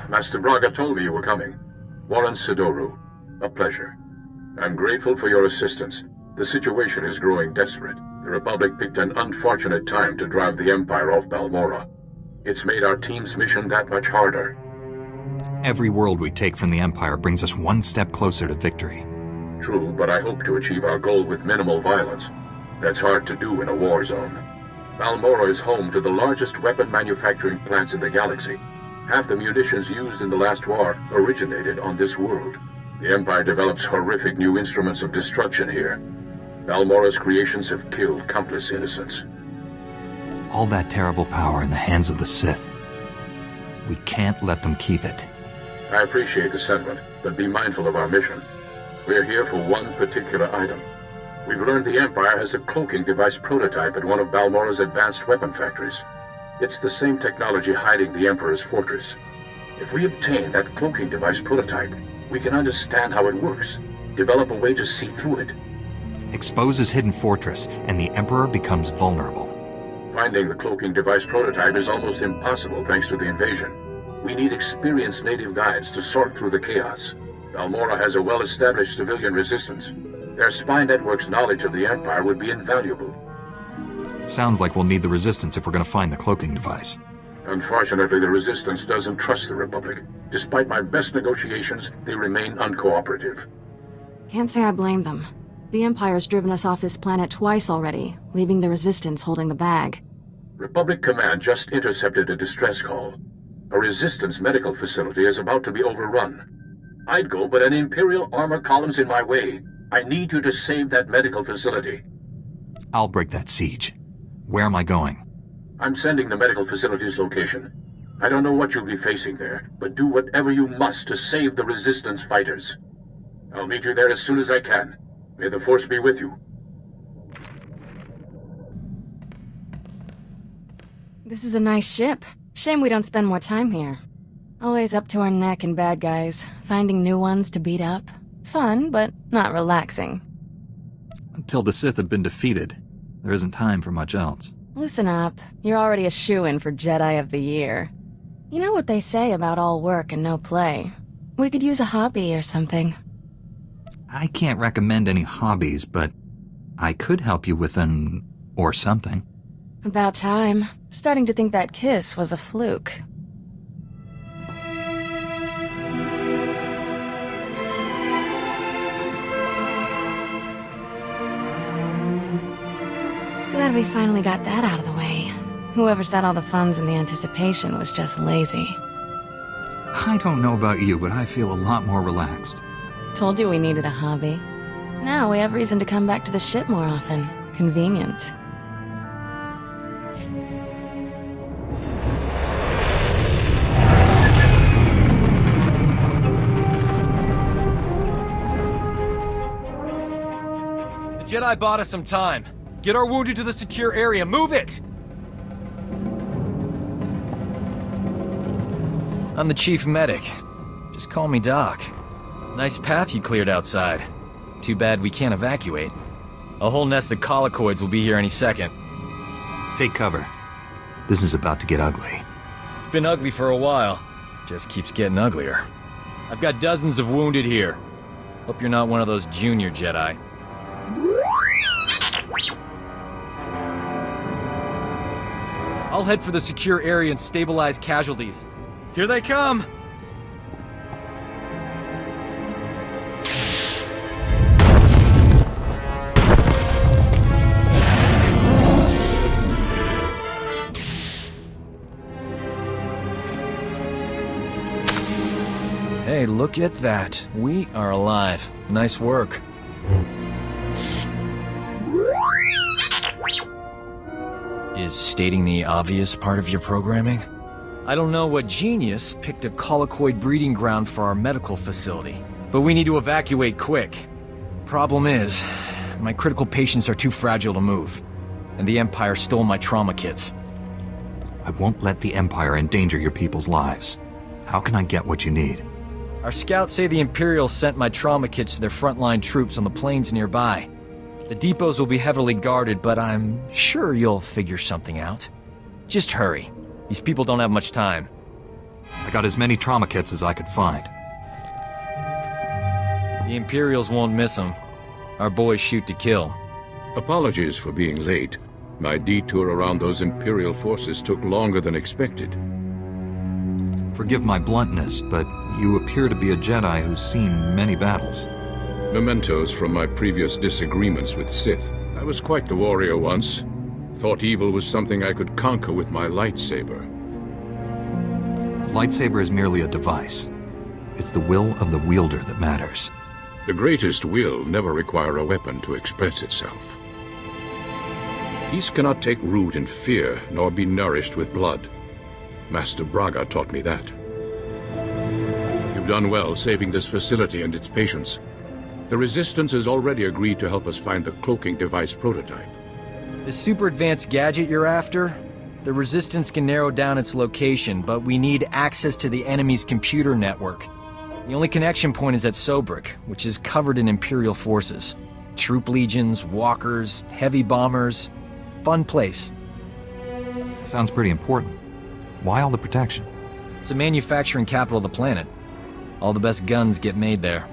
Master Braga told me you were coming. Warren Sidoru, a pleasure. I'm grateful for your assistance. The situation is growing desperate. The Republic picked an unfortunate time to drive the Empire off Balmorra. It's made our team's mission that much harder. Every world we take from the Empire brings us one step closer to victory. True, but I hope to achieve our goal with minimal violence. That's hard to do in a war zone. Balmorra is home to the largest weapon manufacturing plants in the galaxy. Half the munitions used in the last war originated on this world. The Empire develops horrific new instruments of destruction here. Balmorra's creations have killed countless innocents. All that terrible power in the hands of the Sith. We can't let them keep it. I appreciate the sentiment, but be mindful of our mission. We're here for one particular item. We've learned the Empire has a cloaking device prototype at one of Balmorra's advanced weapon factories. It's the same technology hiding the Emperor's fortress. If we obtain that cloaking device prototype, we can understand how it works, develop a way to see through it. Expose his hidden fortress, and the Emperor becomes vulnerable. Finding the cloaking device prototype is almost impossible thanks to the invasion. We need experienced native guides to sort through the chaos. Balmorra has a well-established civilian resistance. Their spy network's knowledge of the Empire would be invaluable. Sounds like we'll need the Resistance if we're going to find the cloaking device. Unfortunately, the Resistance doesn't trust the Republic. Despite my best negotiations, they remain uncooperative. Can't say I blame them. The Empire's driven us off this planet twice already, leaving the Resistance holding the bag. Republic Command just intercepted a distress call. A Resistance medical facility is about to be overrun. I'd go, but an Imperial armor column's in my way. I need you to save that medical facility. I'll break that siege. Where am I going? I'm sending the medical facility's location. I don't know what you'll be facing there, but do whatever you must to save the Resistance fighters. I'll meet you there as soon as I can. May the Force be with you. This is a nice ship. Shame we don't spend more time here. Always up to our neck in bad guys, finding new ones to beat up. Fun, but not relaxing. Until the Sith have been defeated, there isn't time for much else. Listen up. You're already a shoo-in for Jedi of the Year. You know what they say about all work and no play. We could use a hobby or something. I can't recommend any hobbies, but I could help you with an... or something. About time. Starting to think that kiss was a fluke. Glad we finally got that out of the way. Whoever set all the funds and the anticipation was just lazy. I don't know about you, but I feel a lot more relaxed. Told you we needed a hobby. Now we have reason to come back to the ship more often. Convenient. The Jedi bought us some time. Get our wounded to the secure area. Move it! I'm the chief medic. Just call me Doc. Nice path you cleared outside. Too bad we can't evacuate. A whole nest of collocoids will be here any second. Take cover. This is about to get ugly. It's been ugly for a while. Just keeps getting uglier. I've got dozens of wounded here. Hope you're not one of those junior Jedi. I'll head for the secure area and stabilize casualties. Here they come! Hey, look at that. We are alive. Nice work. Is stating the obvious part of your programming? I don't know what genius picked a collocoid breeding ground for our medical facility, but we need to evacuate quick. Problem is, my critical patients are too fragile to move, and the Empire stole my trauma kits. I won't let the Empire endanger your people's lives. How can I get what you need? Our scouts say the Imperials sent my trauma kits to their frontline troops on the plains nearby. The depots will be heavily guarded, but I'm sure you'll figure something out. Just hurry. These people don't have much time. I got as many trauma kits as I could find. The Imperials won't miss them. Our boys shoot to kill. Apologies for being late. My detour around those Imperial forces took longer than expected. Forgive my bluntness, but you appear to be a Jedi who's seen many battles. Mementos from my previous disagreements with Sith. I was quite the warrior once. Thought evil was something I could conquer with my lightsaber. A lightsaber is merely a device. It's the will of the wielder that matters. The greatest will never require a weapon to express itself. Peace cannot take root in fear, nor be nourished with blood. Master Braga taught me that. You've done well saving this facility and its patients. The Resistance has already agreed to help us find the cloaking device prototype. The super advanced gadget you're after? The Resistance can narrow down its location, but we need access to the enemy's computer network. The only connection point is at Sobrik, which is covered in Imperial forces. Troop legions, walkers, heavy bombers. Fun place. Sounds pretty important. Why all the protection? It's the manufacturing capital of the planet. All the best guns get made there.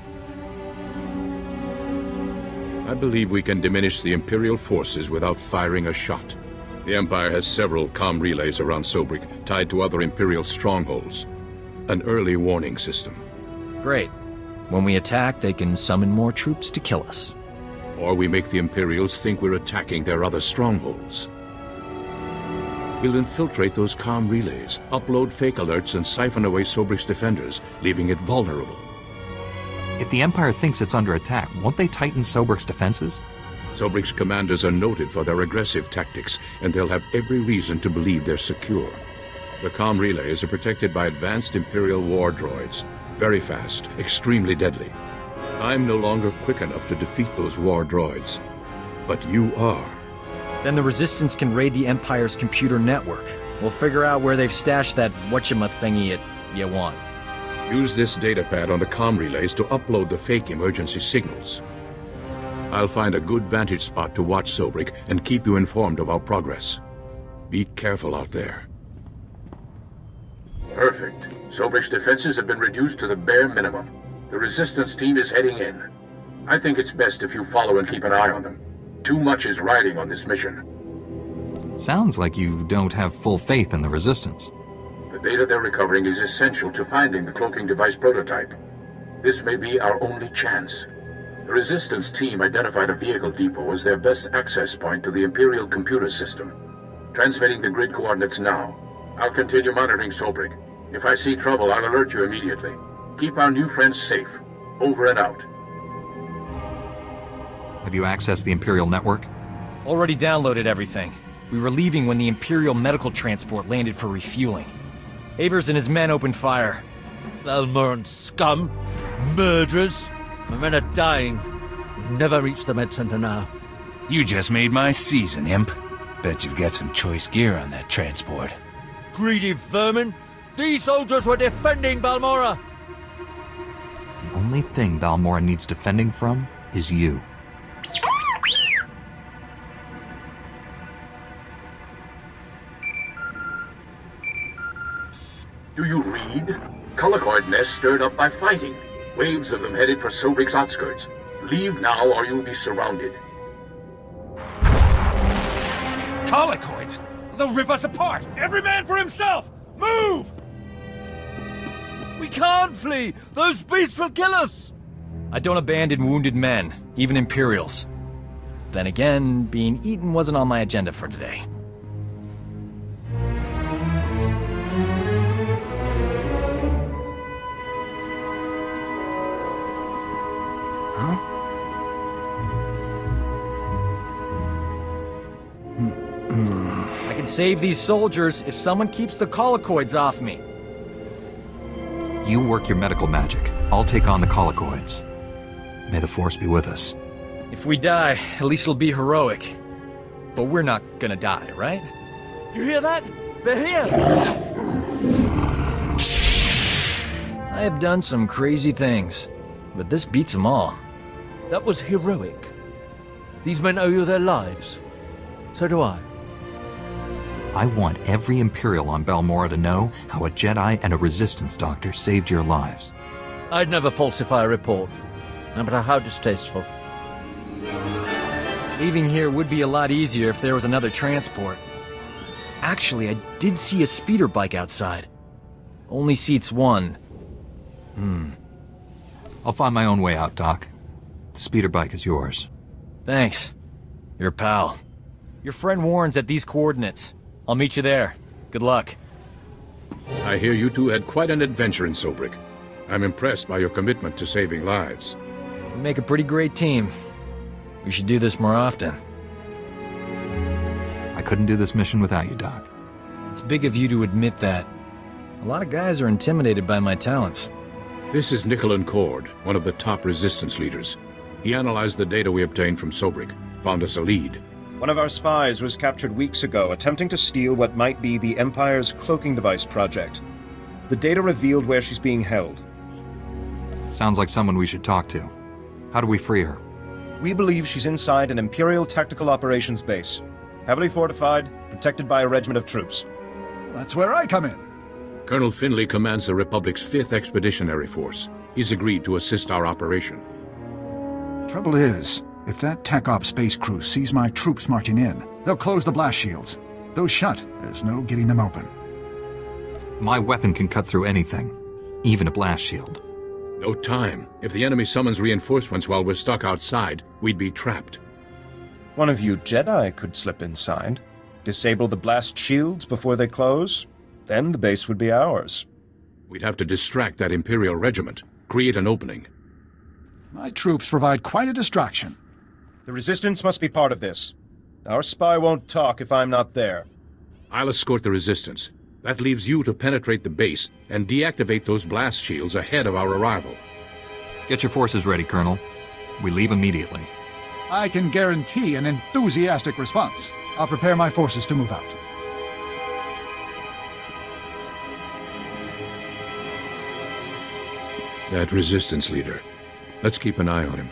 I believe we can diminish the Imperial forces without firing a shot. The Empire has several comm relays around Sobrik, tied to other Imperial strongholds. An early warning system. Great. When we attack, they can summon more troops to kill us. Or we make the Imperials think we're attacking their other strongholds. We'll infiltrate those comm relays, upload fake alerts, and siphon away Sobrik's defenders, leaving it vulnerable. If the Empire thinks it's under attack, won't they tighten Sobrik's defenses? Sobrik's commanders are noted for their aggressive tactics, and they'll have every reason to believe they're secure. The comm relays are protected by advanced Imperial war droids. Very fast, extremely deadly. I'm no longer quick enough to defeat those war droids. But you are. Then the Resistance can raid the Empire's computer network. We'll figure out where they've stashed that whatchamacthingy you want. Use this datapad on the comm relays to upload the fake emergency signals. I'll find a good vantage spot to watch Sobrik and keep you informed of our progress. Be careful out there. Perfect. Sobrik's defenses have been reduced to the bare minimum. The Resistance team is heading in. I think it's best if you follow and keep an eye on them. Too much is riding on this mission. Sounds like you don't have full faith in the Resistance. The data they're recovering is essential to finding the cloaking device prototype. This may be our only chance. The Resistance team identified a vehicle depot as their best access point to the Imperial computer system. Transmitting the grid coordinates now. I'll continue monitoring Sobrik. If I see trouble, I'll alert you immediately. Keep our new friends safe. Over and out. Have you accessed the Imperial network? Already downloaded everything. We were leaving when the Imperial medical transport landed for refueling. Avers and his men opened fire. Balmorran scum! Murderers! My men are dying. Never reached the med center now. You just made my season, Imp. Bet you've got some choice gear on that transport. Greedy vermin! These soldiers were defending Balmorra! The only thing Balmorra needs defending from is you. Do you read? Colocoid nests stirred up by fighting. Waves of them headed for Sobrik's outskirts. Leave now or you'll be surrounded. Colicoids? They'll rip us apart! Every man for himself! Move! We can't flee! Those beasts will kill us! I don't abandon wounded men, even Imperials. Then again, being eaten wasn't on my agenda for today. I can save these soldiers if someone keeps the colicoids off me. You work your medical magic. I'll take on the colicoids. May the Force be with us. If we die, at least it'll be heroic. But we're not gonna die, right? You hear that? They're here! I have done some crazy things, but this beats them all. That was heroic. These men owe you their lives. So do I. I want every Imperial on Balmorra to know how a Jedi and a Resistance doctor saved your lives. I'd never falsify a report, no matter how distasteful. Leaving here would be a lot easier if there was another transport. Actually, I did see a speeder bike outside. Only seats one. I'll find my own way out, Doc. The speeder bike is yours. Thanks. Your pal. Your friend Warren's at these coordinates. I'll meet you there. Good luck. I hear you two had quite an adventure in Sobrik. I'm impressed by your commitment to saving lives. We make a pretty great team. We should do this more often. I couldn't do this mission without you, Doc. It's big of you to admit that. A lot of guys are intimidated by my talents. This is Nicholan Cord, one of the top Resistance leaders. He analyzed the data we obtained from Sobrik, found us a lead. One of our spies was captured weeks ago, attempting to steal what might be the Empire's cloaking device project. The data revealed where she's being held. Sounds like someone we should talk to. How do we free her? We believe she's inside an Imperial tactical operations base. Heavily fortified, protected by a regiment of troops. That's where I come in. Colonel Finley commands the Republic's 5th Expeditionary Force. He's agreed to assist our operation. Trouble is, if that Tech Op space crew sees my troops marching in, they'll close the blast shields. Those shut, there's no getting them open. My weapon can cut through anything, even a blast shield. No time. If the enemy summons reinforcements while we're stuck outside, we'd be trapped. One of you Jedi could slip inside, disable the blast shields before they close, then the base would be ours. We'd have to distract that Imperial regiment, create an opening. My troops provide quite a distraction. The Resistance must be part of this. Our spy won't talk if I'm not there. I'll escort the Resistance. That leaves you to penetrate the base and deactivate those blast shields ahead of our arrival. Get your forces ready, Colonel. We leave immediately. I can guarantee an enthusiastic response. I'll prepare my forces to move out. That Resistance leader. Let's keep an eye on him.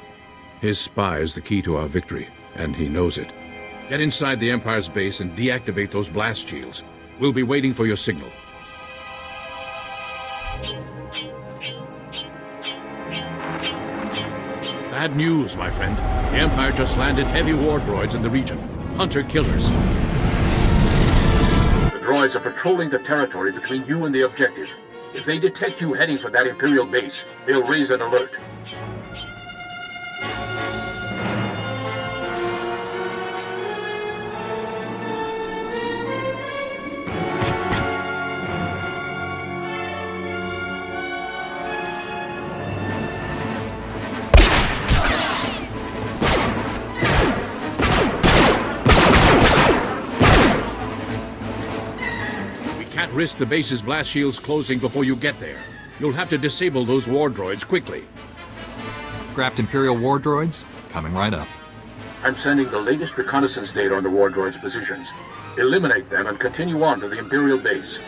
His spy is the key to our victory, and he knows it. Get inside the Empire's base and deactivate those blast shields. We'll be waiting for your signal. Bad news, my friend. The Empire just landed heavy war droids in the region. Hunter-killers. The droids are patrolling the territory between you and the objective. If they detect you heading for that Imperial base, they'll raise an alert. Risk the base's blast shields closing before you get there. You'll have to disable those war droids quickly. Scrapped Imperial war droids? Coming right up. I'm sending the latest reconnaissance data on the war droids' positions. Eliminate them and continue on to the Imperial base.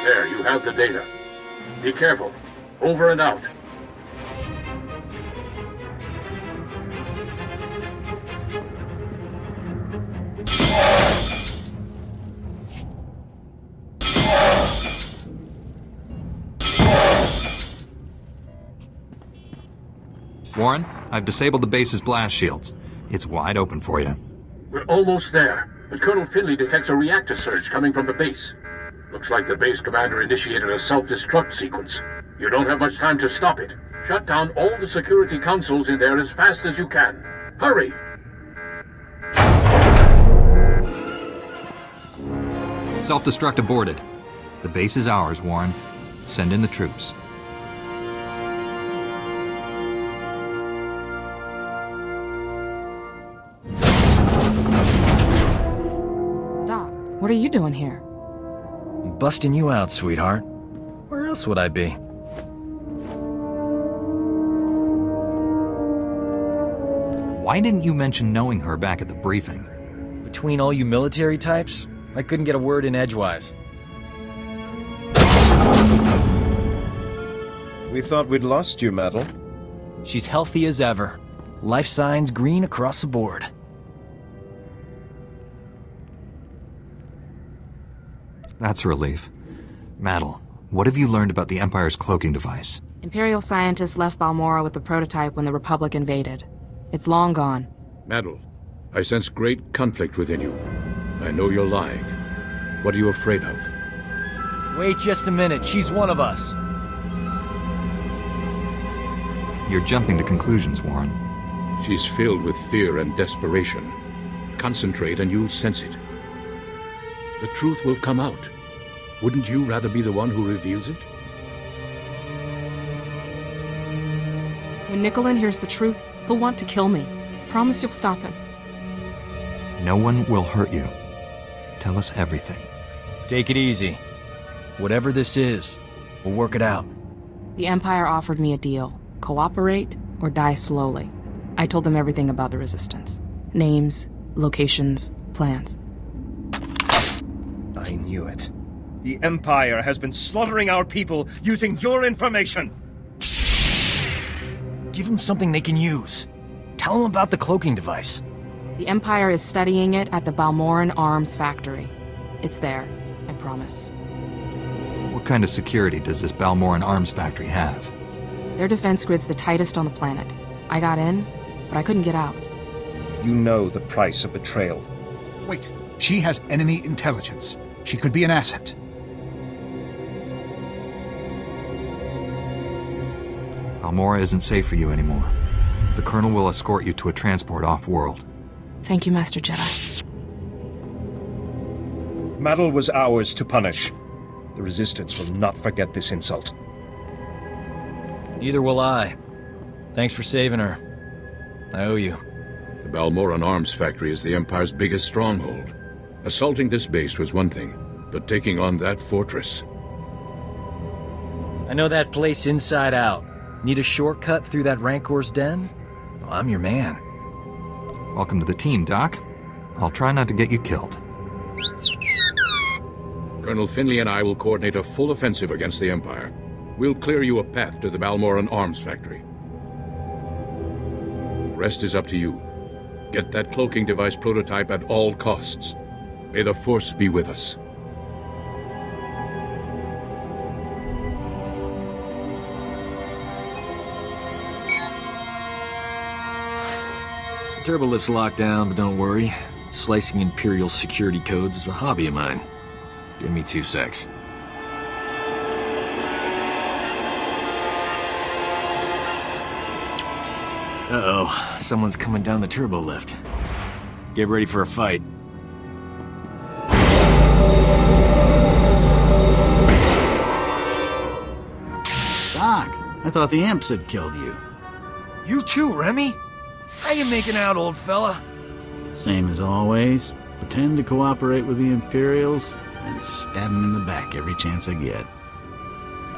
There, you have the data. Be careful. Over and out. Warren, I've disabled the base's blast shields. It's wide open for you. We're almost there, but Colonel Finley detects a reactor surge coming from the base. Looks like the base commander initiated a self-destruct sequence. You don't have much time to stop it. Shut down all the security consoles in there as fast as you can. Hurry! Self-destruct aborted. The base is ours, Warren. Send in the troops. What are you doing here? I'm busting you out, sweetheart. Where else would I be? Why didn't you mention knowing her back at the briefing? Between all you military types, I couldn't get a word in edgewise. We thought we'd lost you, Metal. She's healthy as ever. Life signs green across the board. That's a relief. Maddle, what have you learned about the Empire's cloaking device? Imperial scientists left Balmorra with the prototype when the Republic invaded. It's long gone. Maddle, I sense great conflict within you. I know you're lying. What are you afraid of? Wait just a minute, she's one of us. You're jumping to conclusions, Warren. She's filled with fear and desperation. Concentrate and you'll sense it. The truth will come out. Wouldn't you rather be the one who reveals it? When Nicolin hears the truth, he'll want to kill me. Promise you'll stop him. No one will hurt you. Tell us everything. Take it easy. Whatever this is, we'll work it out. The Empire offered me a deal. Cooperate or die slowly. I told them everything about the Resistance. Names, locations, plans. I knew it. The Empire has been slaughtering our people using your information! Give them something they can use. Tell them about the cloaking device. The Empire is studying it at the Balmorran arms factory. It's there, I promise. What kind of security does this Balmorran arms factory have? Their defense grid's the tightest on the planet. I got in, but I couldn't get out. You know the price of betrayal. Wait, she has enemy intelligence. She could be an asset. Balmorra isn't safe for you anymore. The Colonel will escort you to a transport off-world. Thank you, Master Jedi. Maddle was ours to punish. The Resistance will not forget this insult. Neither will I. Thanks for saving her. I owe you. The Balmorran arms factory is the Empire's biggest stronghold. Assaulting this base was one thing, but taking on that fortress... I know that place inside out. Need a shortcut through that Rancor's den? Well, I'm your man. Welcome to the team, Doc. I'll try not to get you killed. Colonel Finley and I will coordinate a full offensive against the Empire. We'll clear you a path to the Balmorran arms factory. The rest is up to you. Get that cloaking device prototype at all costs. May the Force be with us. Turbolift's locked down, but don't worry. Slicing Imperial security codes is a hobby of mine. Give me 2 secs. Uh-oh, someone's coming down the turbo lift. Get ready for a fight. Doc, I thought the imps had killed you. You too, Remy? How you making out, old fella? Same as always. Pretend to cooperate with the Imperials and stab them in the back every chance I get.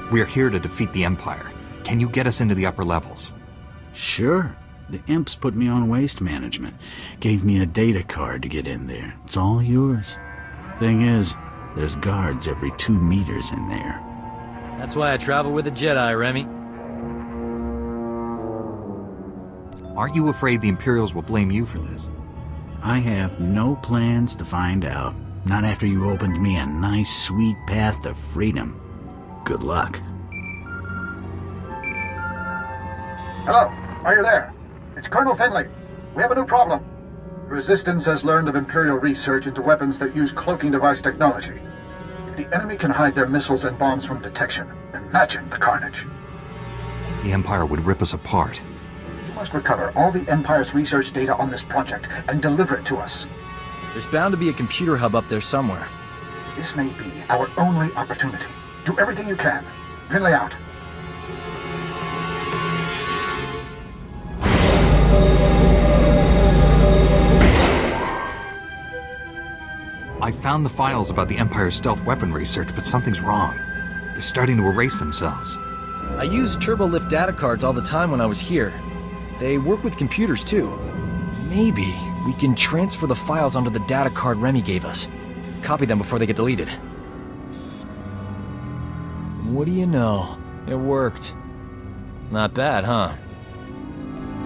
We're here to defeat the Empire. Can you get us into the upper levels? Sure. The imps put me on waste management. Gave me a data card to get in there. It's all yours. Thing is, there's guards every 2 meters in there. That's why I travel with a Jedi, Remy. Aren't you afraid the Imperials will blame you for this? I have no plans to find out. Not after you opened me a nice, sweet path to freedom. Good luck. Hello, are you there? It's Colonel Finley. We have a new problem. The Resistance has learned of Imperial research into weapons that use cloaking device technology. If the enemy can hide their missiles and bombs from detection, imagine the carnage. The Empire would rip us apart. You must recover all the Empire's research data on this project and deliver it to us. There's bound to be a computer hub up there somewhere. This may be our only opportunity. Do everything you can. Finley out. I found the files about the Empire's stealth weapon research, but something's wrong. They're starting to erase themselves. I used turbolift data cards all the time when I was here. They work with computers too. Maybe we can transfer the files onto the data card Remy gave us. Copy them before they get deleted. What do you know? It worked. Not bad, huh?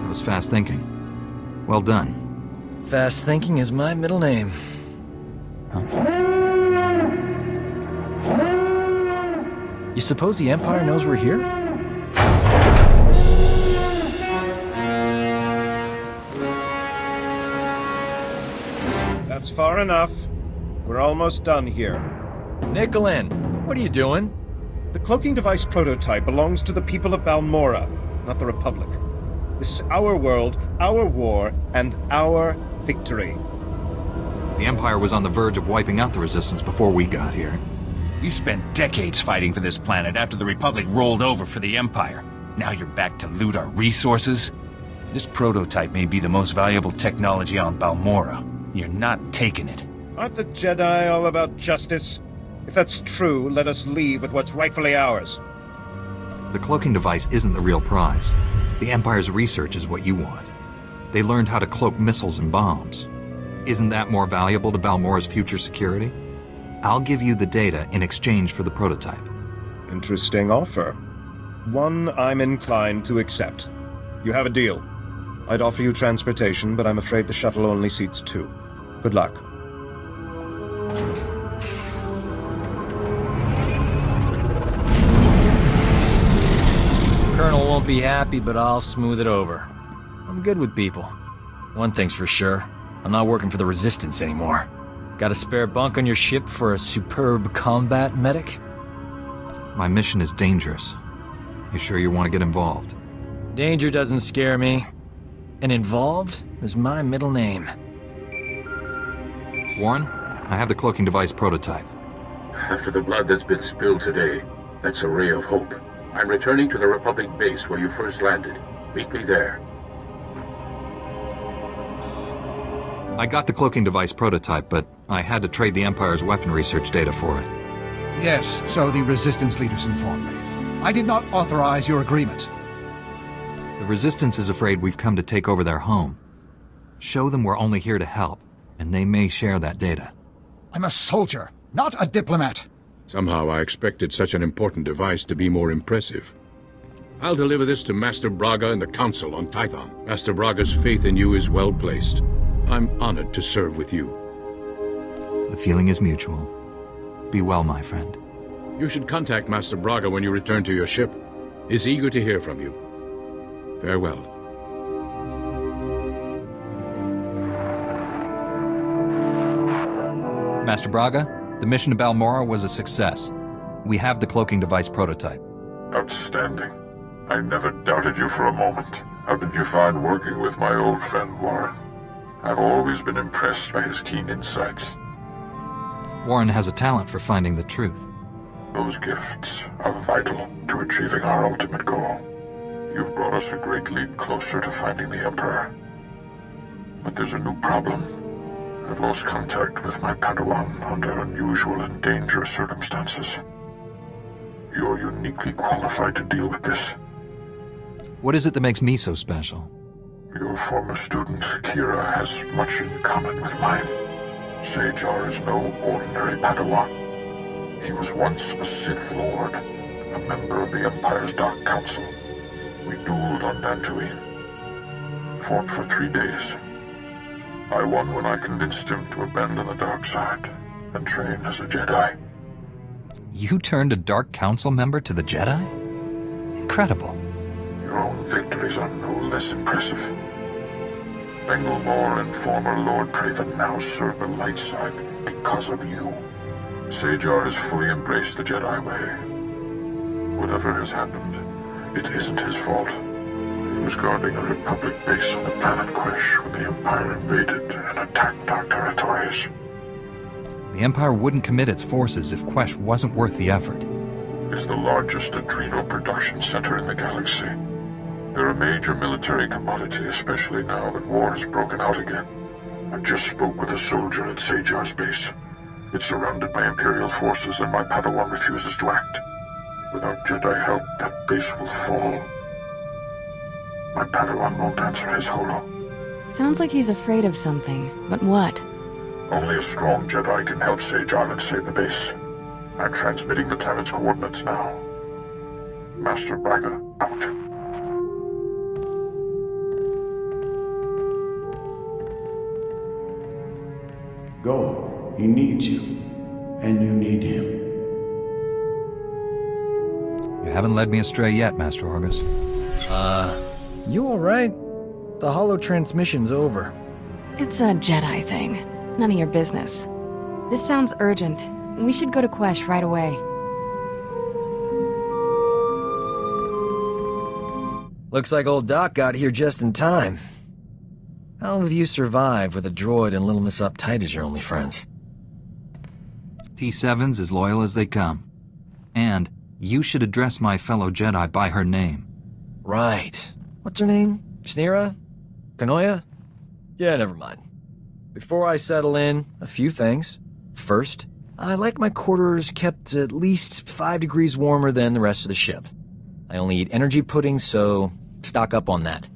That was fast thinking. Well done. Fast thinking is my middle name. Huh? You suppose the Empire knows we're here? That's far enough. We're almost done here. Nicholin, what are you doing? The cloaking device prototype belongs to the people of Balmorra, not the Republic. This is our world, our war, and our victory. The Empire was on the verge of wiping out the Resistance before we got here. We spent decades fighting for this planet after the Republic rolled over for the Empire. Now you're back to loot our resources? This prototype may be the most valuable technology on Balmorra. You're not taking it. Aren't the Jedi all about justice? If that's true, let us leave with what's rightfully ours. The cloaking device isn't the real prize. The Empire's research is what you want. They learned how to cloak missiles and bombs. Isn't that more valuable to Balmorra's future security? I'll give you the data in exchange for the prototype. Interesting offer. One I'm inclined to accept. You have a deal. I'd offer you transportation, but I'm afraid the shuttle only seats 2. Good luck. Colonel won't be happy, but I'll smooth it over. I'm good with people. One thing's for sure, I'm not working for the Resistance anymore. Got a spare bunk on your ship for a superb combat medic? My mission is dangerous. You sure you want to get involved? Danger doesn't scare me. And involved is my middle name. Warren, I have the cloaking device prototype. After the blood that's been spilled today, that's a ray of hope. I'm returning to the Republic base where you first landed. Meet me there. I got the cloaking device prototype, but I had to trade the Empire's weapon research data for it. Yes, so the Resistance leaders informed me. I did not authorize your agreement. The Resistance is afraid we've come to take over their home. Show them we're only here to help, and they may share that data. I'm a soldier, not a diplomat. Somehow I expected such an important device to be more impressive. I'll deliver this to Master Braga and the Council on Tython. Master Braga's faith in you is well placed. I'm honored to serve with you. The feeling is mutual. Be well, my friend. You should contact Master Braga when you return to your ship. He's eager to hear from you. Farewell. Master Braga, the mission to Balmorra was a success. We have the cloaking device prototype. Outstanding. I never doubted you for a moment. How did you find working with my old friend Warren? I've always been impressed by his keen insights. Warren has a talent for finding the truth. Those gifts are vital to achieving our ultimate goal. You've brought us a great leap closer to finding the Emperor. But there's a new problem. I've lost contact with my Padawan under unusual and dangerous circumstances. You're uniquely qualified to deal with this. What is it that makes me so special? Your former student, Kira, has much in common with mine. SWTOR is no ordinary Padawan. He was once a Sith Lord, a member of the Empire's Dark Council. We dueled on Dantooine. Fought for 3 days. I won when I convinced him to abandon the dark side and train as a Jedi. You turned a Dark Council member to the Jedi? Incredible. Your own victories are no less impressive. Balmorra and former Lord Craven now serve the light side because of you. SWTOR has fully embraced the Jedi way. Whatever has happened, it isn't his fault. He was guarding a Republic base on the planet Quesh when the Empire invaded and attacked our territories. The Empire wouldn't commit its forces if Quesh wasn't worth the effort. It's the largest adrenal production center in the galaxy. They're a major military commodity, especially now that war has broken out again. I just spoke with a soldier at SWTOR's base. It's surrounded by Imperial forces and my Padawan refuses to act. Without Jedi help, that base will fall. My Padawan won't answer his holo. Sounds like he's afraid of something, but what? Only a strong Jedi can help SWTOR and save the base. I'm transmitting the planet's coordinates now. Master Braga, out. Go. He needs you. And you need him. You haven't led me astray yet, Master Orgus. You alright? The holo transmission's over. It's a Jedi thing. None of your business. This sounds urgent. We should go to Quesh right away. Looks like old Doc got here just in time. How have you survived with a droid and Little Miss Uptight as your only friends? T7's as loyal as they come. And you should address my fellow Jedi by her name. Right. What's her name? Sneera? Kanoya? Yeah, never mind. Before I settle in, a few things. First, I like my quarters kept at least 5 degrees warmer than the rest of the ship. I only eat energy pudding, so stock up on that.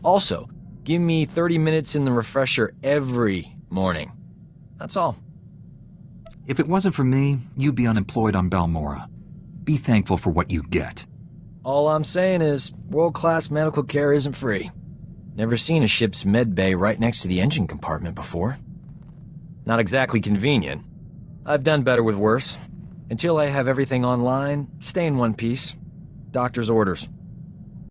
Also, give me 30 minutes in the refresher every morning. That's all. If it wasn't for me, you'd be unemployed on Balmorra. Be thankful for what you get. All I'm saying is, world-class medical care isn't free. Never seen a ship's med bay right next to the engine compartment before. Not exactly convenient. I've done better with worse. Until I have everything online, stay in one piece. Doctor's orders.